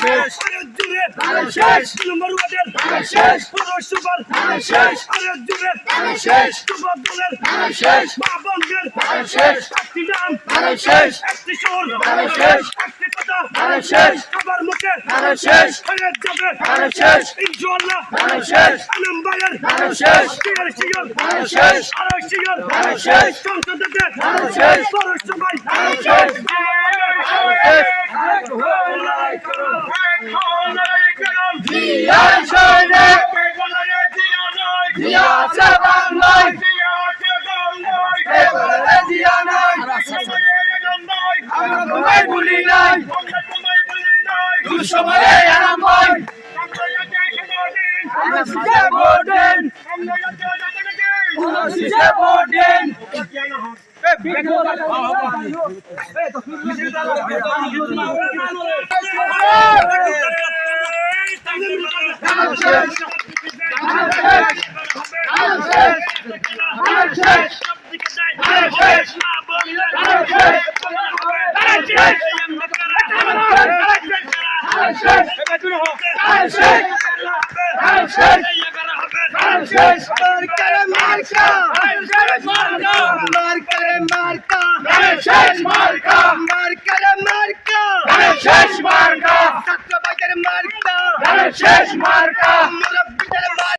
শেষ আরেক জুড়ে শেষ নম্বর ওয়ার্ডের শেষ পৌরসভার শেষ আরেক জুড়ে শেষ যুবক দলের শেষ মা বোনদের শেষ একটি নাম শেষ একটি শহর শেষ একটি কথা শেষ সবার মুখে শেষ হয়ে যাবে শেষ ইনশাআল্লাহ শেষ আলম ভাইয়ের শেষ শিয়র শিয়র শেষ আরো শিয়র শেষ সংসদে শেষ পৌরসভায় শেষ জিয়ার সৈনে জিয়া আছে বাংলায় এবারে জিয়া নাই আমরা তোমায় ভুলি নাই দুঃসময়ে আরাম হয় আমরা শিশে ভোট দেন শিশে ভোট দেন শেষ মার্কা